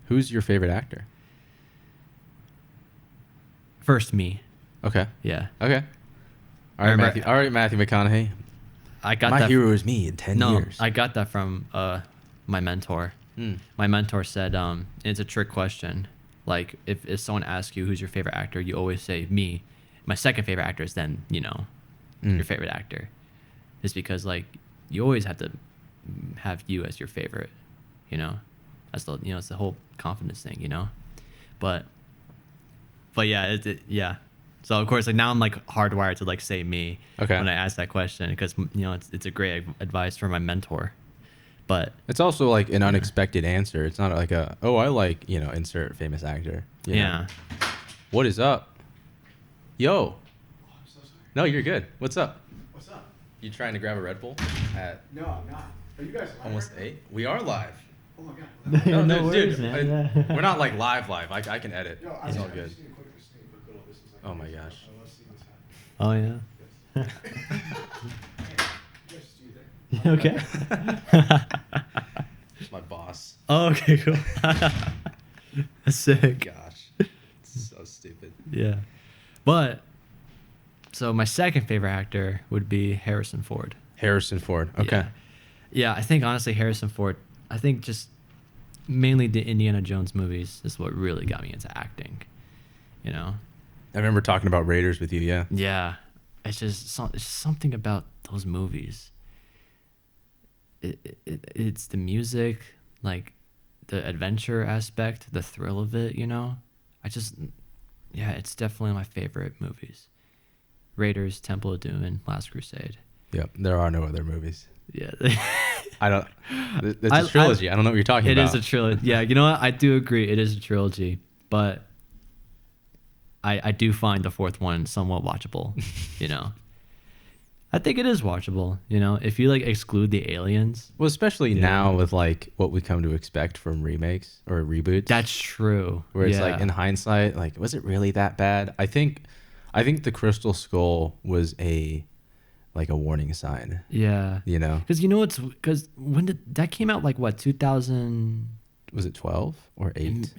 Who's your favorite actor? First, me. Okay. Yeah. Okay. All right, Matthew McConaughey. I got My that. hero is me in 10 years. I got that from my mentor. My mentor said, it's a trick question. Like, if someone asks you who's your favorite actor, you always say me. My second favorite actor is then, your favorite actor. It's because, like, you always have to have you as your favorite, That's it's the whole confidence thing, But yeah, yeah. So, of course, like, now I'm, like, hardwired to, like, say me when I ask that question because, it's a great advice from my mentor. But it's also, like, an unexpected answer. It's not like I like, insert famous actor. Yeah. What is up? Yo. Oh, I'm so sorry. No, you're good. What's up? What's up? You trying to grab a Red Bull at No, I'm not. Are you guys live almost right now? 8? We are live. Oh my god. No worries, man. Yeah. We're not, like, live. I can edit. Yo, It's all good. just need a quick little. This is like. Oh my gosh. I love seeing this happen. Oh yeah. You guys just do your thing. Okay. It's my boss. Oh, okay, cool. That's sick. Gosh. It's so stupid. Yeah. But, so my second favorite actor would be Harrison Ford. Harrison Ford. Okay. Yeah, I think, honestly, Harrison Ford, I think just mainly the Indiana Jones movies is what really got me into acting, I remember talking about Raiders with you, yeah. Yeah. It's just something about those movies. It's the music, like the adventure aspect, the thrill of it, it's definitely my favorite movies. Raiders, Temple of Doom, and Last Crusade. Yep. There are no other movies. Yeah. I don't. It's a trilogy. I don't know what you're talking about. It is a trilogy. Yeah, you know what? I do agree. It is a trilogy, but I do find the fourth one somewhat watchable. I think it is watchable. If you, like, exclude the aliens. Well, especially now with, like, what we come to expect from remakes or reboots. That's true. Where it's like, in hindsight, like, was it really that bad? I think the Crystal Skull was a warning sign. Yeah. Because when did that came out? Like, what, 2000? Was it 12 or 8?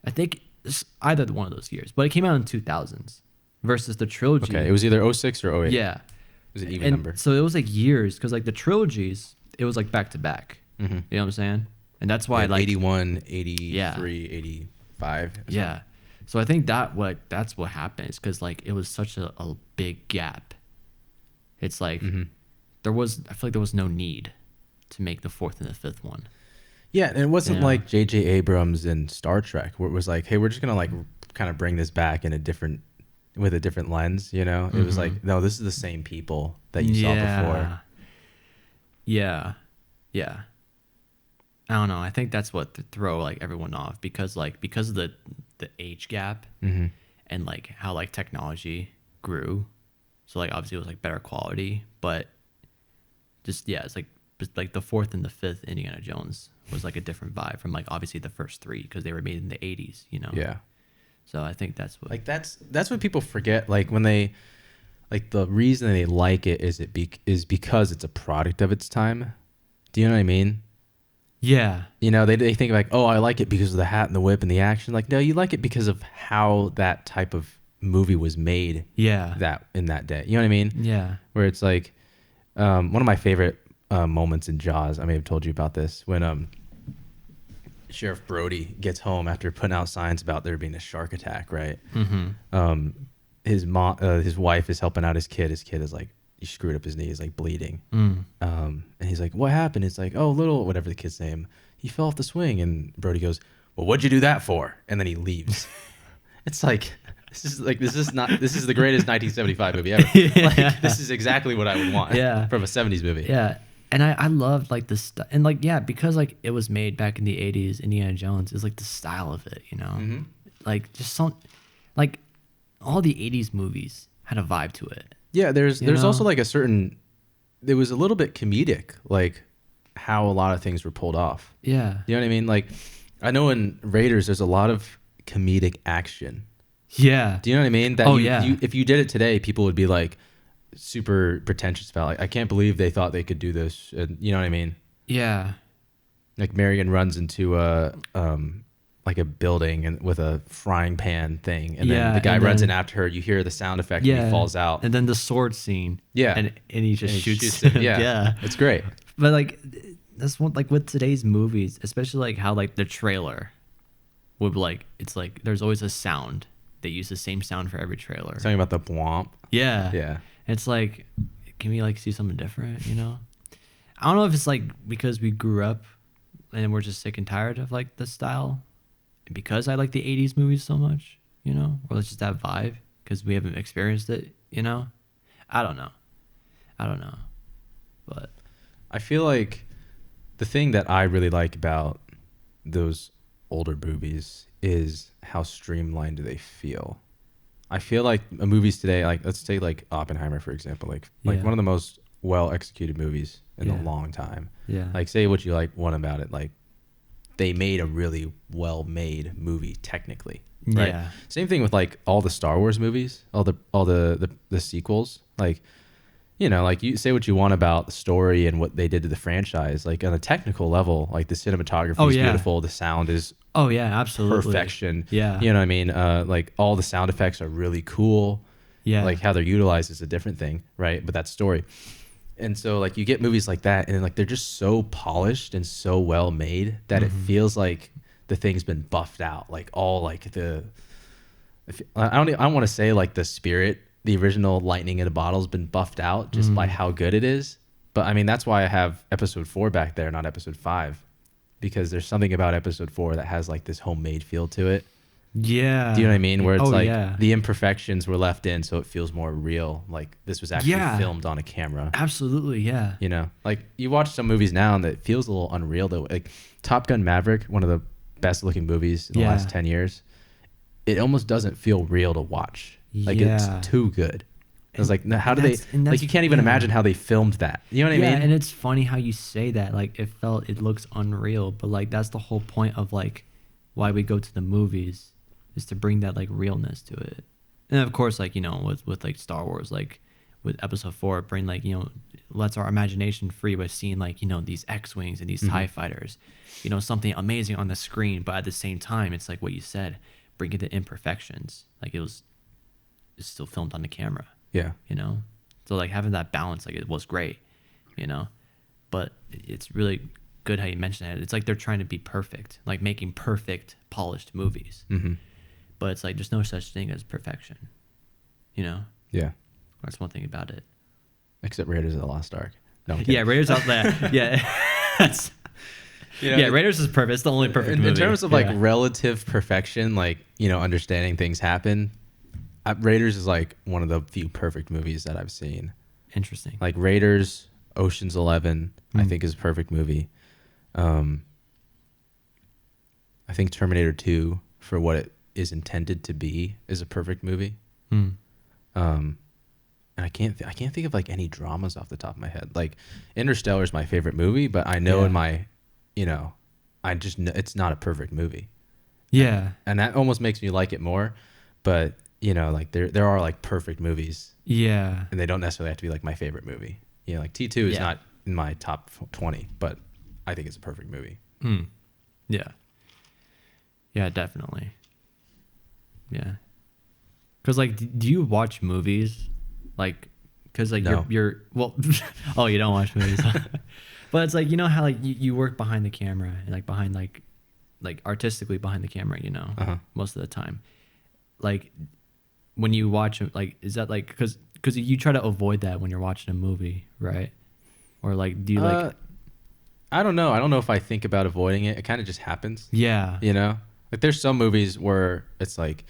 I think it's either one of those years, but it came out in 2000s versus the trilogy. Okay, it was either 06 or 08. Yeah. It was an even number. So it was, like, years, because, like, the trilogies, it was, like, back to back. Mm-hmm. You know what I'm saying? And that's why, like, 81, 83, 85. Yeah. So I think that's what happens, because, like, it was such a big gap. It's like I feel like there was no need to make the fourth and the fifth one. Yeah, and it wasn't like J.J. Abrams in Star Trek, where it was like, hey, we're just gonna, like, kind of bring this back with a different lens. It was like, no, this is the same people that you saw before. Yeah. I don't know. I think that's what throw, like, everyone off, because of the age gap and, like, how, like, technology grew. So, like, obviously it was, like, better quality, but just, it's like the fourth and the fifth Indiana Jones was, like, a different vibe from, like, obviously the first three, because they were made in the 80s, Yeah. So I think that's what, like, that's what people forget. Like, when they, like, the reason they like it is because it's a product of its time. Do you know what I mean? Yeah. They think, like, oh, I like it because of the hat and the whip and the action. Like, no, you like it because of how that type of movie was made. Yeah. That in that day. You know what I mean? Yeah. Where it's like, one of my favorite moments in Jaws, I may have told you about this, when Sheriff Brody gets home after putting out signs about there being a shark attack, right? Mm-hmm. His wife is helping out his kid. His kid is like, he screwed up his knee, he's like bleeding. And he's like, what happened? It's like, oh, whatever the kid's name, he fell off the swing. And Brody goes, well, what'd you do that for? And then he leaves. It's like, this is the greatest 1975 movie ever. Like, this is exactly what I would want from a 70s movie. Yeah. And I loved, like, the and, like, because, like, it was made back in the 80s, Indiana Jones is, like, the style of it, like, just like, all the 80s movies had a vibe to it. Yeah, there's also, like, there was a little bit comedic, like, how a lot of things were pulled off. Yeah. You know what I mean? Like, I know in Raiders there's a lot of comedic action. Yeah. Do you know what I mean? That if you did it today, people would be, like, super pretentious about, like, I can't believe they thought they could do this. And, you know what I mean? Yeah. Like, Marion runs into like a building and with a frying pan thing, and then Yeah, the guy and runs then- in after her. You hear the sound effect, and he falls out. and then the sword scene. Yeah. and he just And he shoots him. him. Yeah. Yeah, It's great. But like that's one like with today's movies, especially like how like the trailer would like it's like there's always a sound. They use the same sound for every trailer. Talking about the bwomp. Yeah. Yeah. It's like, can we like see something different, you know? I don't know if it's like because we grew up and we're just sick and tired of like the style. And because I like the 80s movies so much, you know? Or it's just that vibe because we haven't experienced it, you know? I don't know. But I feel like the thing that I really like about those older movies is how streamlined they feel. I feel like movies today, like let's take like Oppenheimer for example, like Yeah. one of the most well executed movies in Yeah. a long time. yeah. Like say what you want about it, like they made a really well made movie technically. Right? Yeah. Same thing with like all the Star Wars movies, all the sequels. Like, you know, like you say what you want about the story and what they did to the franchise. Like on a technical level, like the cinematography is beautiful, the sound is Oh yeah, absolutely. perfection. Yeah. You know what I mean? Like all the sound effects are really cool. Yeah. Like how they're utilized is a different thing, right? But that's story. And so like you get movies like that and like they're just so polished and so well made that it feels like the thing's been buffed out. Like all like I don't want to say like the spirit, the original lightning in a bottle's been buffed out just by how good it is. But I mean that's why I have episode 4 back there, not episode 5. Because there's something about episode 4 that has like this homemade feel to it. Yeah. Do you know what I mean? Where it's like yeah. the imperfections were left in so it feels more real. Like this was actually filmed on a camera. Absolutely, yeah. You know, like you watch some movies now and it feels a little unreal though. Like Top Gun Maverick, one of the best looking movies in the last 10 years. It almost doesn't feel real to watch. Like it's too good. I was like, how do they, like you can't even imagine how they filmed that. You know what I mean? And it's funny how you say that. Like it looks unreal, but like that's the whole point of like why we go to the movies is to bring that like realness to it. And of course, like, you know, with like Star Wars, like with episode 4, bring like, you know, lets our imagination free by seeing like, you know, these X-Wings and these TIE fighters, you know, something amazing on the screen. But at the same time, it's like what you said, bringing the imperfections. Like it's still filmed on the camera. Yeah. You know? So like having that balance, like it was great, you know? But it's really good how you mentioned it. It's like they're trying to be perfect, like making perfect, polished movies. Mm-hmm. But it's like there's no such thing as perfection, you know? Yeah. That's one thing about it. Except Raiders of the Lost Ark. No, I'm kidding. Yeah, Raiders out there. Yeah. That's, You know, yeah, Raiders is perfect. It's the only perfect movie. in terms of like relative perfection, like, you know, understanding things happen, Raiders is like one of the few perfect movies that I've seen. Interesting. Like Raiders, Ocean's 11, I think is a perfect movie. I think Terminator 2, for what it is intended to be, is a perfect movie. And I can't think of like any dramas off the top of my head. Like Interstellar is my favorite movie, but I know in my, you know, I just know it's not a perfect movie. Yeah. And that almost makes me like it more. But you know, like there are like perfect movies. Yeah. And they don't necessarily have to be like my favorite movie. You know, like T2 is not in my top 20, but I think it's a perfect movie. Yeah. Yeah, definitely. Yeah. Cause like, do you watch movies? Like, cause like No. you're well, oh, you don't watch movies, but it's like, you know how like you work behind the camera and like behind like artistically behind the camera, you know, most of the time. Like when you watch like, is that like, cause you try to avoid that when you're watching a movie, right? Or like, do you like? I don't know. I don't know if I think about avoiding it. It kind of just happens. Yeah. You know, like there's some movies where it's like,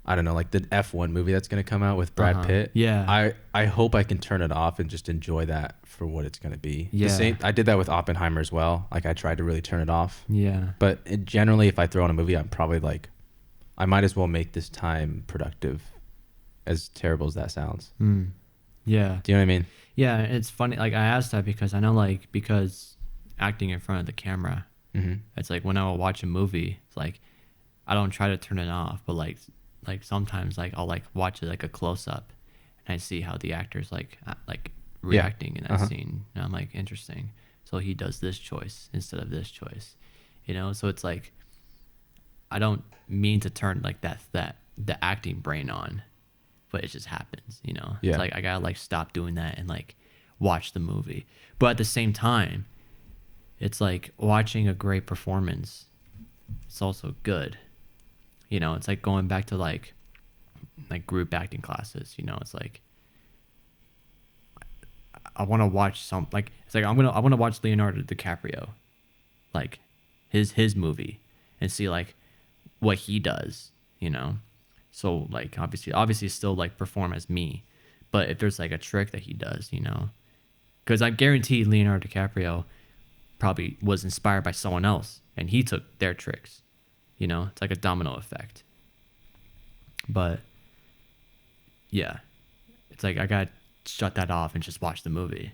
I don't know, like the F1 movie that's going to come out with Brad Pitt. Yeah. I hope I can turn it off and just enjoy that for what it's going to be. Yeah. I did that with Oppenheimer as well. Like I tried to really turn it off. Yeah. But generally, if I throw on a movie, I'm probably like, I might as well make this time productive, as terrible as that sounds. Yeah. Do you know what I mean? Yeah. It's funny. Like I asked that because I know like, because acting in front of the camera, it's like when I will watch a movie, it's like, I don't try to turn it off, but like sometimes like I'll like watch it like a close up and I see how the actor's like reacting in that scene. And I'm like, interesting. So he does this choice instead of this choice, you know? So it's like, I don't mean to turn like that the acting brain on, but it just happens, you know. Yeah. It's like I gotta like stop doing that and like watch the movie. But at the same time, it's like watching a great performance. It's also good, you know. It's like going back to like group acting classes, you know. It's like I want to watch some like it's like I want to watch Leonardo DiCaprio, like his movie, and see like what he does, you know. So like obviously still like perform as me, but if there's like a trick that he does, you know, because I guarantee Leonardo DiCaprio probably was inspired by someone else and he took their tricks, you know. It's like a domino effect. But yeah, it's like I gotta shut that off and just watch the movie.